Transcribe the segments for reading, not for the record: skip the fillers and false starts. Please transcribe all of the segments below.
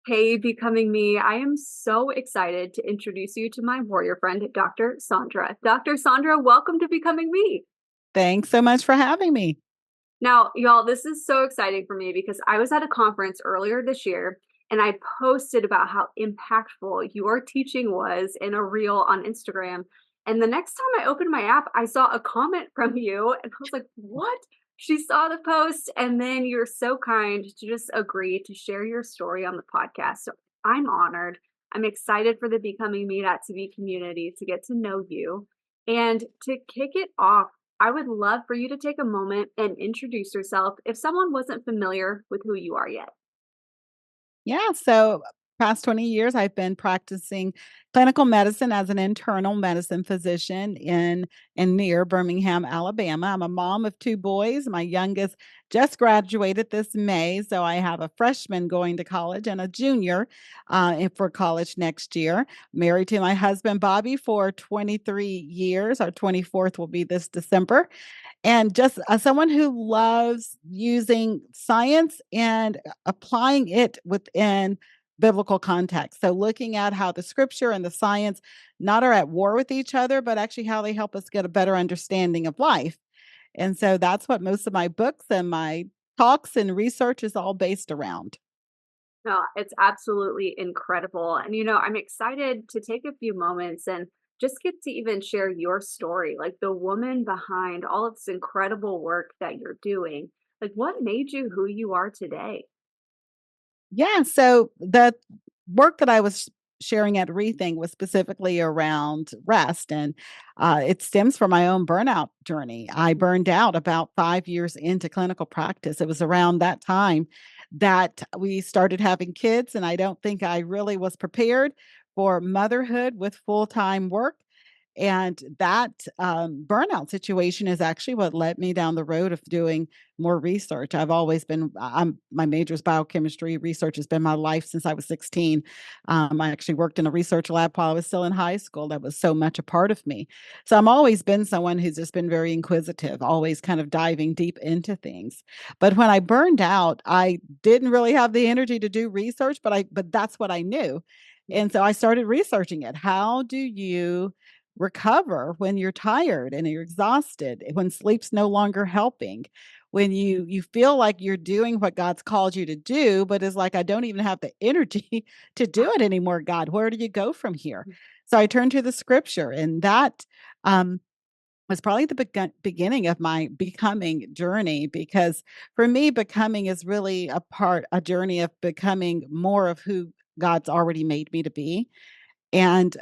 Hey, Becoming Me. I am so excited to introduce you to my warrior friend, Dr. Saundra. Dr. Saundra, welcome to Becoming Me. Thanks so much for having me. Now, y'all, this is so exciting for me because I was at a conference earlier this year and I posted about how impactful your teaching was in a reel on Instagram. And the next time I opened my app, I saw a comment from you and I was like, what? She saw the post and then you're so kind to just agree to share your story on the podcast. So I'm honored. I'm excited for the Becoming Me.TV community to get to know you. And to kick it off, I would love for you to take a moment and introduce yourself if someone wasn't familiar with who you are yet. Yeah, so past 20 years, I've been practicing clinical medicine as an internal medicine physician in and near Birmingham, Alabama. I'm a mom of two boys. My youngest just graduated this May, so I have a freshman going to college and a junior for college next year. Married to my husband Bobby for 23 years. Our 24th will be this December. And just someone who loves using science and applying it within biblical context. So, looking at how the scripture and the science not are at war with each other, but actually how they help us get a better understanding of life. And so, that's what most of my books and my talks and research is all based around. No, it's absolutely incredible. And, I'm excited to take a few moments and just get to even share your story, like the woman behind all of this incredible work that you're doing. Like, what made you who you are today? Yeah, so the work that I was sharing at Rethink was specifically around rest, and it stems from my own burnout journey. I burned out about 5 years into clinical practice. It was around that time that we started having kids, and I don't think I really was prepared for motherhood with full-time work. And that burnout situation is actually what led me down the road of doing more research. I've always been, my major is biochemistry. Research has been my life since I was 16. I actually worked in a research lab while I was still in high school. That was so much a part of me. So I'm always been someone who's just been very inquisitive, always kind of diving deep into things. But when I burned out, I didn't really have the energy to do research, but that's what I knew. And so I started researching it. How do you recover when you're tired and you're exhausted, when sleep's no longer helping, when you feel like you're doing what God's called you to do, but it's like I don't even have the energy to do it anymore. God, where do you go from here? So I turned to the scripture, and that um, was probably the beginning of my becoming journey, because for me, becoming is really a journey of becoming more of who God's already made me to be. And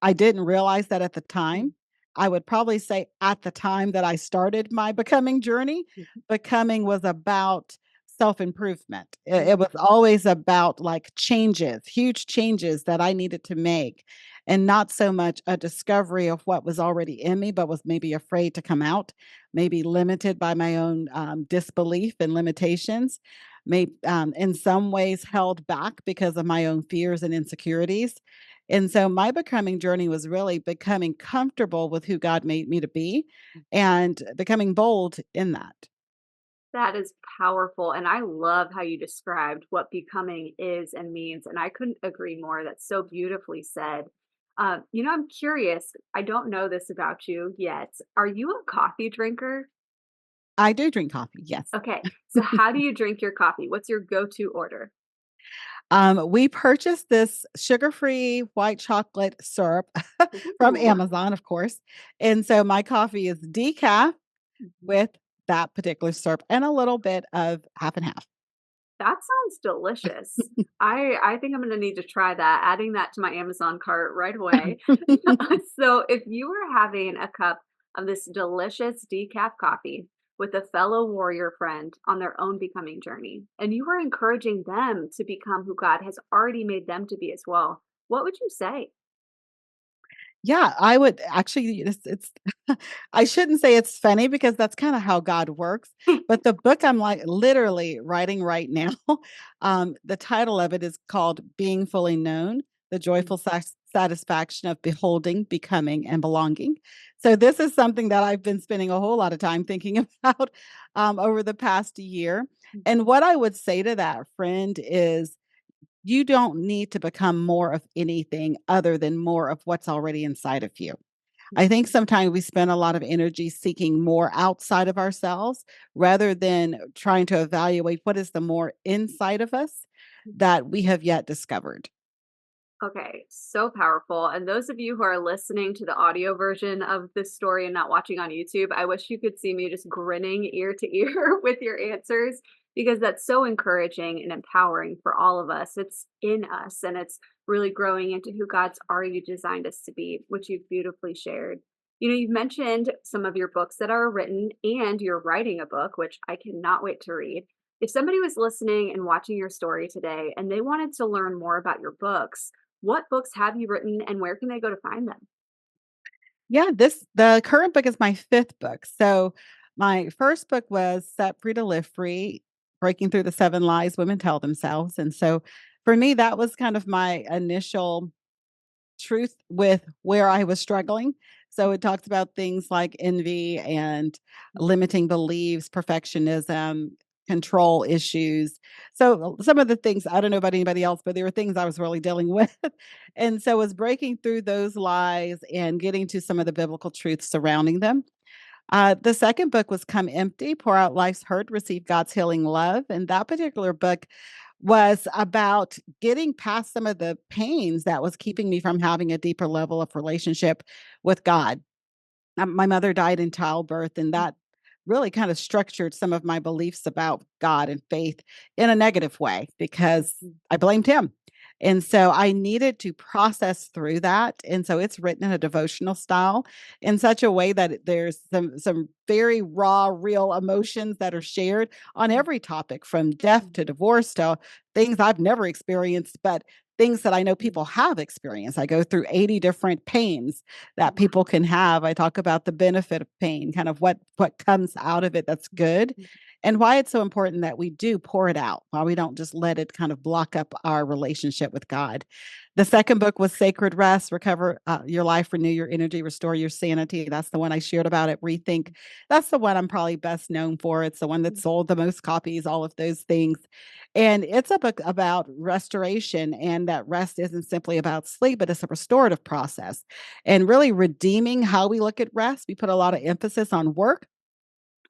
I didn't realize that at the time. I would probably say at the time that I started my becoming journey, becoming was about self improvement. It was always about like changes, huge changes that I needed to make, and not so much a discovery of what was already in me, but was maybe afraid to come out, maybe limited by my own disbelief and limitations, maybe in some ways held back because of my own fears and insecurities. And so my becoming journey was really becoming comfortable with who God made me to be and becoming bold in that. That is powerful. And I love how you described what becoming is and means. And I couldn't agree more. That's so beautifully said. I'm curious. I don't know this about you yet. Are you a coffee drinker? I do drink coffee, yes. Okay. So, how do you drink your coffee? What's your go to order? We purchased this sugar-free white chocolate syrup from Ooh. Amazon, of course. And so my coffee is decaf Mhm. with that particular syrup and a little bit of half and half. That sounds delicious. I think I'm gonna need to try that, adding that to my Amazon cart right away. So if you were having a cup of this delicious decaf coffee with a fellow warrior friend on their own becoming journey, and you were encouraging them to become who God has already made them to be as well, what would you say? Yeah, I would actually it's I shouldn't say it's funny because that's kinda how God works, but the book I'm, like, literally writing right now, the title of it is called Being Fully Known: The Joyful Satisfaction of Beholding, Becoming, and Belonging. So this is something that I've been spending a whole lot of time thinking about, over the past year, and what I would say to that friend is you don't need to become more of anything other than more of what's already inside of you. I think sometimes we spend a lot of energy seeking more outside of ourselves rather than trying to evaluate what is the more inside of us that we have yet discovered. Okay, so powerful. And those of you who are listening to the audio version of this story and not watching on YouTube, I wish you could see me just grinning ear to ear with your answers because that's so encouraging and empowering for all of us. It's in us and it's really growing into who God's already designed us to be, which you've beautifully shared. You've mentioned some of your books that are written and you're writing a book, which I cannot wait to read. If somebody was listening and watching your story today and they wanted to learn more about your books, what books have you written and where can they go to find them? Yeah, the current book is my 5th book. So, my first book was Set Free to Live Free, Breaking Through the 7 Lies Women Tell Themselves, and so, for me, that was kind of my initial truth with where I was struggling. So it talks about things like envy and limiting beliefs, perfectionism, control issues. So some of the things I don't know about anybody else, but there were things I was really dealing with. And so it was breaking through those lies and getting to some of the biblical truths surrounding them. The second book was Come Empty, Pour Out Life's Hurt, Receive God's Healing Love. And that particular book was about getting past some of the pains that was keeping me from having a deeper level of relationship with God. My mother died in childbirth, and that really kind of structured some of my beliefs about God and faith in a negative way because I blamed him. And so I needed to process through that. And so it's written in a devotional style in such a way that there's some very raw, real emotions that are shared on every topic from death to divorce to things I've never experienced, but things that I know people have experienced. I go through 80 different pains that people can have. I talk about the benefit of pain, kind of what comes out of it that's good, and why it's so important that we do pour it out, why we don't just let it kind of block up our relationship with God. The second book was Sacred Rest, Recover Your Life, Renew Your Energy, Restore Your Sanity. That's the one I shared about at Rethink. That's the one I'm probably best known for. It's the one that sold the most copies, all of those things. And it's a book about restoration, and that rest isn't simply about sleep, but it's a restorative process and really redeeming how we look at rest. We put a lot of emphasis on work.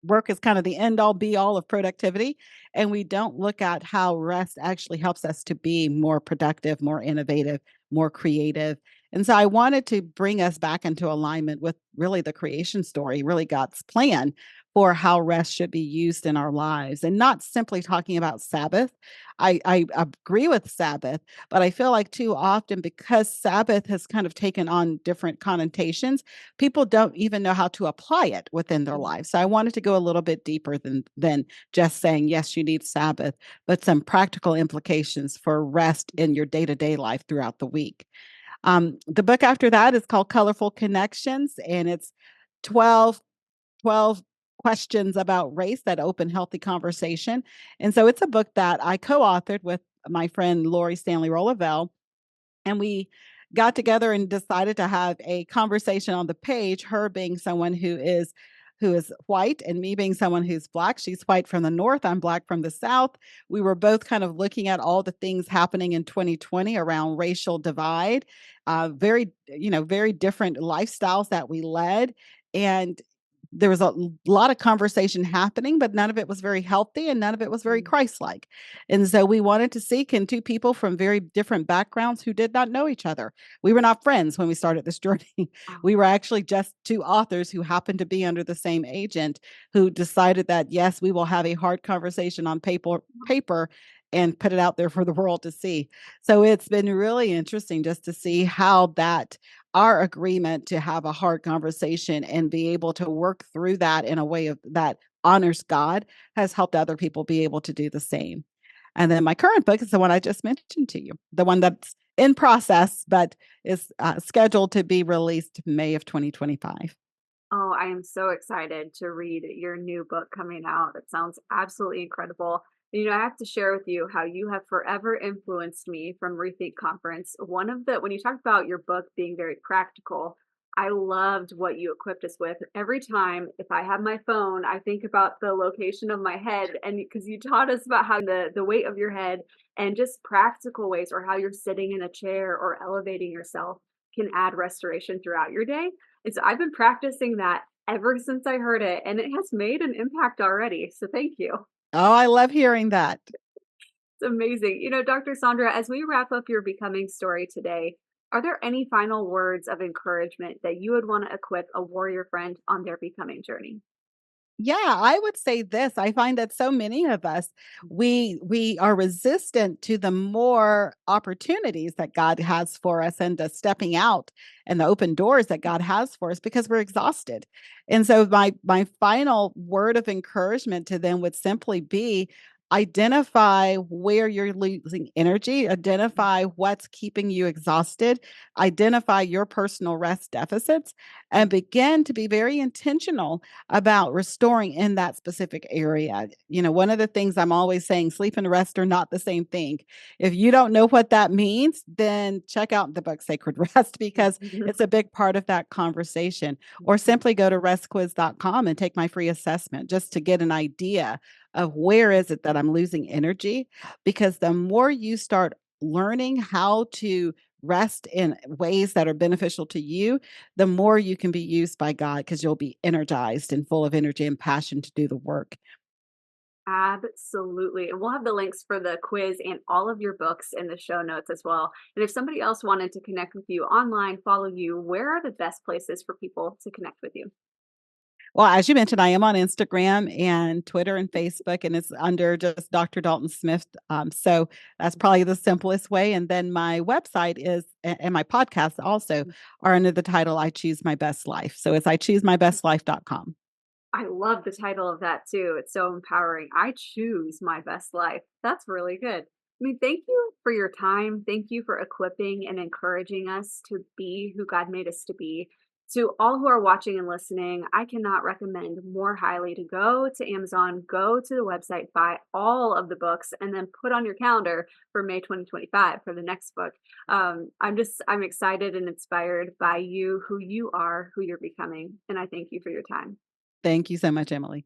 Work is kind of the end all be all of productivity. And we don't look at how rest actually helps us to be more productive, more innovative, more creative. And so I wanted to bring us back into alignment with really the creation story, really God's plan for how rest should be used in our lives and not simply talking about Sabbath. I agree with Sabbath, but I feel like too often because Sabbath has kind of taken on different connotations, people don't even know how to apply it within their lives. So I wanted to go a little bit deeper than just saying yes, you need Sabbath, but some practical implications for rest in your day-to-day life throughout the week. The book after that is called Colorful Connections, and it's 12 12 questions about race that open healthy conversation. And so it's a book that I co-authored with my friend Lori Stanley Rolavelle, and we got together and decided to have a conversation on the page, her being someone who is white and me being someone who's black. She's white from the north, I'm black from the south. We were both kind of looking at all the things happening in 2020 around racial divide, very different lifestyles that we led, and there was a lot of conversation happening, but none of it was very healthy and none of it was very Christ-like. And so we wanted to see, can two people from very different backgrounds who did not know each other. We were not friends when we started this journey. We were actually just two authors who happened to be under the same agent who decided that yes, we will have a hard conversation on paper and put it out there for the world to see. So it's been really interesting just to see how that our agreement to have a hard conversation and be able to work through that in a way that honors God has helped other people be able to do the same. And then my current book is the one I just mentioned to you, the one that's in process, but is scheduled to be released May of 2025. Oh, I am so excited to read your new book coming out. It sounds absolutely incredible. I have to share with you how you have forever influenced me from Rethink Conference. When you talked about your book being very practical, I loved what you equipped us with. Every time if I have my phone, I think about the location of my head, and because you taught us about how the weight of your head and just practical ways or how you're sitting in a chair or elevating yourself can add restoration throughout your day. And so I've been practicing that ever since I heard it, and it has made an impact already. So thank you. Oh, I love hearing that. It's amazing. Dr. Saundra, as we wrap up your becoming story today, are there any final words of encouragement that you would want to equip a warrior friend on their becoming journey? Yeah, I would say this. I find that so many of us we are resistant to the more opportunities that God has for us and the stepping out and the open doors that God has for us because we're exhausted. And so my final word of encouragement to them would simply be identify where you're losing energy, identify what's keeping you exhausted, identify your personal rest deficits, and begin to be very intentional about restoring in that specific area. One of the things I'm always saying, sleep and rest are not the same thing. If you don't know what that means, then check out the book Sacred Rest because it's a big part of that conversation. Or simply go to restquiz.com and take my free assessment just to get an idea of where is it that I'm losing energy. Because the more you start learning how to rest in ways that are beneficial to you, the more you can be used by God because you'll be energized and full of energy and passion to do the work. Absolutely. And we'll have the links for the quiz and all of your books in the show notes as well. And if somebody else wanted to connect with you online, follow you, where are the best places for people to connect with you? Well, as you mentioned, I am on Instagram and Twitter and Facebook, and it's under just Dr. Dalton Smith. So that's probably the simplest way. And then my website is, and my podcasts also are under the title I Choose My Best Life. So it's I choose my best life.com. I love the title of that too. It's so empowering. I choose my best life. That's really good. Thank you for your time. Thank you for equipping and encouraging us to be who God made us to be. To all who are watching and listening, I cannot recommend more highly to go to Amazon, go to the website, buy all of the books, and then put on your calendar for May 2025 for the next book. I'm excited and inspired by you, who you are, who you're becoming. And I thank you for your time. Thank you so much, Emily.